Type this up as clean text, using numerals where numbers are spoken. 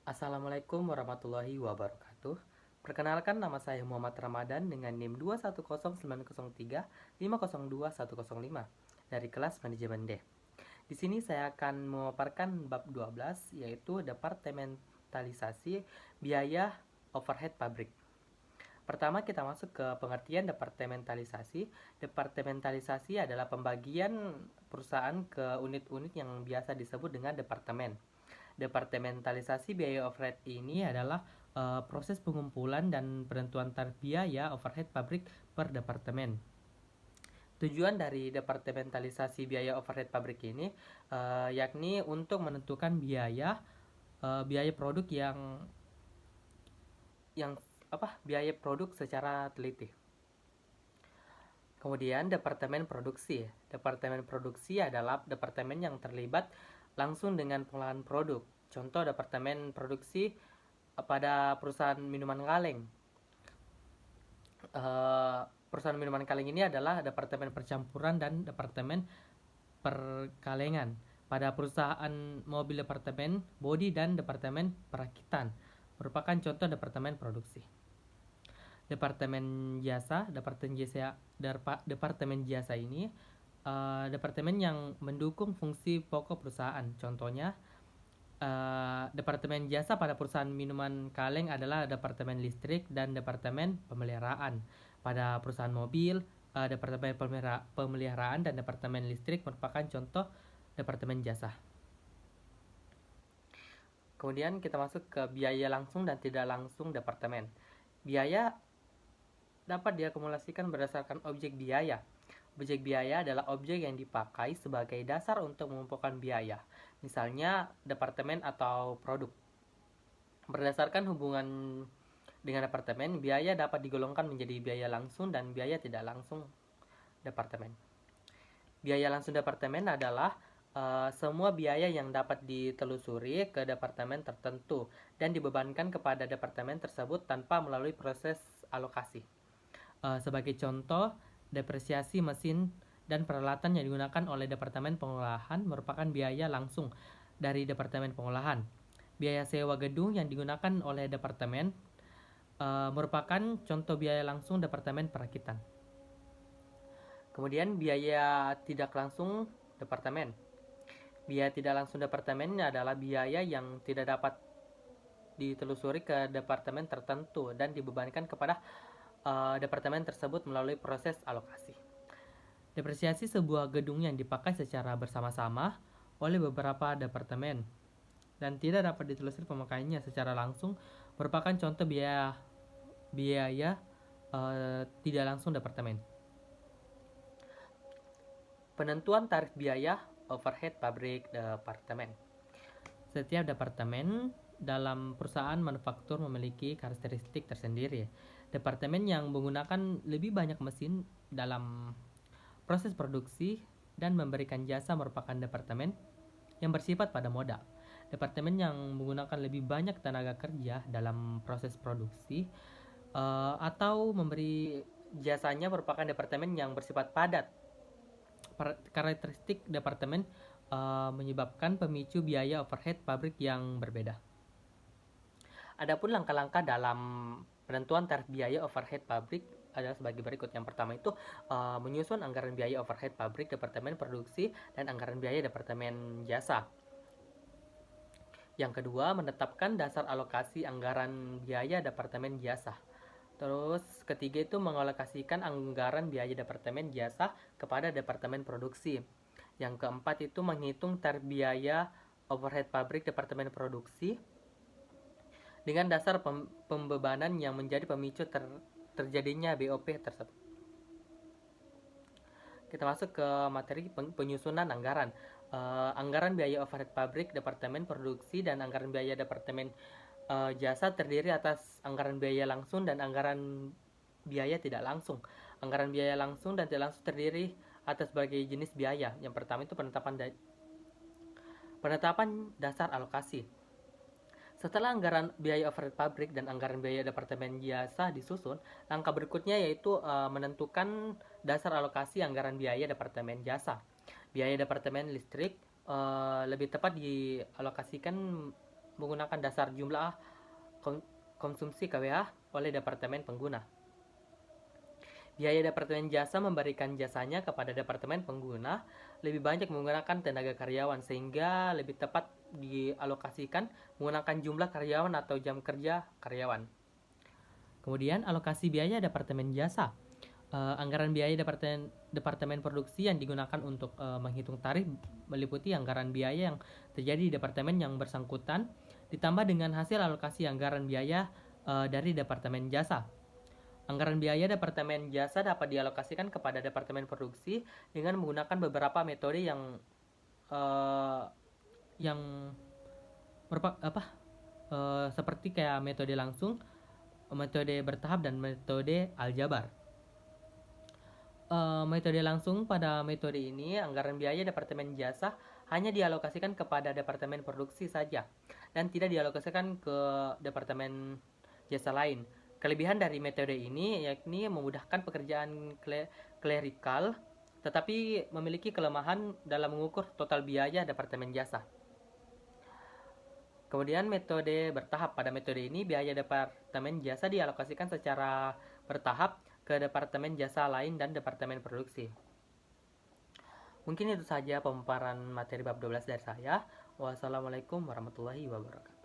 Assalamualaikum warahmatullahi wabarakatuh. Perkenalkan, nama saya Muhammad Ramadan dengan NIM 2109035021005 dari kelas manajemen D. Di sini saya akan memaparkan bab 12, yaitu departementalisasi biaya overhead pabrik. Pertama, kita masuk ke pengertian departementalisasi. Departementalisasi adalah pembagian perusahaan ke unit-unit yang biasa disebut dengan departemen. Departementalisasi biaya overhead ini adalah proses pengumpulan dan penentuan tarif biaya overhead pabrik per departemen. Tujuan dari departementalisasi biaya overhead pabrik ini yakni untuk menentukan biaya produk biaya produk secara teliti. Kemudian departemen produksi. Departemen produksi adalah departemen yang terlibat langsung dengan pengolahan produk. Contoh departemen produksi pada perusahaan minuman kaleng. Perusahaan minuman kaleng ini adalah departemen percampuran dan departemen perkalengan. Pada perusahaan mobil departemen bodi dan departemen perakitan merupakan contoh departemen produksi. Departemen jasa ini departemen yang mendukung fungsi pokok perusahaan. Contohnya, departemen jasa pada perusahaan minuman kaleng adalah departemen listrik dan departemen pemeliharaan. Pada perusahaan mobil, departemen pemeliharaan dan departemen listrik merupakan contoh departemen jasa. Kemudian kita masuk ke biaya langsung dan tidak langsung departemen. Biaya dapat diakumulasikan berdasarkan objek biaya. Objek biaya adalah objek yang dipakai sebagai dasar untuk mengumpulkan biaya, misalnya departemen atau produk. Berdasarkan hubungan dengan departemen, biaya dapat digolongkan menjadi biaya langsung dan biaya tidak langsung departemen. Biaya langsung departemen adalah semua biaya yang dapat ditelusuri ke departemen tertentu dan dibebankan kepada departemen tersebut tanpa melalui proses alokasi. Sebagai contoh, depresiasi mesin dan peralatan yang digunakan oleh departemen pengolahan merupakan biaya langsung dari departemen pengolahan. Biaya sewa gedung yang digunakan oleh departemen merupakan contoh biaya langsung departemen perakitan. Kemudian biaya tidak langsung departemen. Biaya tidak langsung departemen adalah biaya yang tidak dapat ditelusuri ke departemen tertentu dan dibebankan kepada departemen tersebut melalui proses alokasi. Depresiasi sebuah gedung yang dipakai secara bersama-sama oleh beberapa departemen dan tidak dapat ditelusuri pemakaiannya secara langsung merupakan contoh biaya tidak langsung departemen. Penentuan tarif biaya overhead pabrik departemen. Setiap departemen dalam perusahaan manufaktur memiliki karakteristik tersendiri. Departemen yang menggunakan lebih banyak mesin dalam proses produksi dan memberikan jasa merupakan departemen yang bersifat pada modal. Departemen yang menggunakan lebih banyak tenaga kerja dalam proses produksi atau memberi jasanya merupakan departemen yang bersifat padat. Karakteristik departemen menyebabkan pemicu biaya overhead pabrik yang berbeda. Adapun langkah-langkah dalam penentuan tarif biaya overhead pabrik adalah sebagai berikut. Yang pertama itu menyusun anggaran biaya overhead pabrik departemen produksi dan anggaran biaya departemen jasa. Yang kedua, menetapkan dasar alokasi anggaran biaya departemen jasa. Terus ketiga itu mengalokasikan anggaran biaya departemen jasa kepada departemen produksi. Yang keempat itu menghitung tarif biaya overhead pabrik departemen produksi dengan dasar pembebanan yang menjadi pemicu terjadinya BOP tersebut. Kita masuk ke materi penyusunan anggaran. Anggaran biaya overhead pabrik departemen produksi dan anggaran biaya departemen jasa terdiri atas anggaran biaya langsung dan anggaran biaya tidak langsung. Anggaran biaya langsung dan tidak langsung terdiri atas berbagai jenis biaya. Yang pertama itu penetapan dasar alokasi. Setelah anggaran biaya overhead pabrik dan anggaran biaya departemen jasa disusun, langkah berikutnya yaitu menentukan dasar alokasi anggaran biaya departemen jasa. Biaya departemen listrik lebih tepat dialokasikan menggunakan dasar jumlah konsumsi KWH oleh Departemen Pengguna. Biaya Departemen Jasa memberikan jasanya kepada Departemen Pengguna lebih banyak menggunakan tenaga karyawan, sehingga lebih tepat dialokasikan menggunakan jumlah karyawan atau jam kerja karyawan. Kemudian alokasi biaya Departemen Jasa. Anggaran biaya Departemen Produksi yang digunakan untuk menghitung tarif meliputi anggaran biaya yang terjadi di departemen yang bersangkutan, ditambah dengan hasil alokasi anggaran biaya dari Departemen Jasa. Anggaran biaya Departemen Jasa dapat dialokasikan kepada Departemen Produksi dengan menggunakan beberapa metode yang seperti kayak metode langsung, metode bertahap, dan metode aljabar. Metode langsung, pada metode ini anggaran biaya Departemen Jasa hanya dialokasikan kepada Departemen Produksi saja dan tidak dialokasikan ke Departemen Jasa lain. Kelebihan dari metode ini yakni memudahkan pekerjaan klerikal, tetapi memiliki kelemahan dalam mengukur total biaya Departemen Jasa. Kemudian metode bertahap. Pada metode ini biaya Departemen Jasa dialokasikan secara bertahap ke Departemen Jasa lain dan Departemen Produksi. Mungkin itu saja pemaparan materi bab 12 dari saya. Wassalamualaikum warahmatullahi wabarakatuh.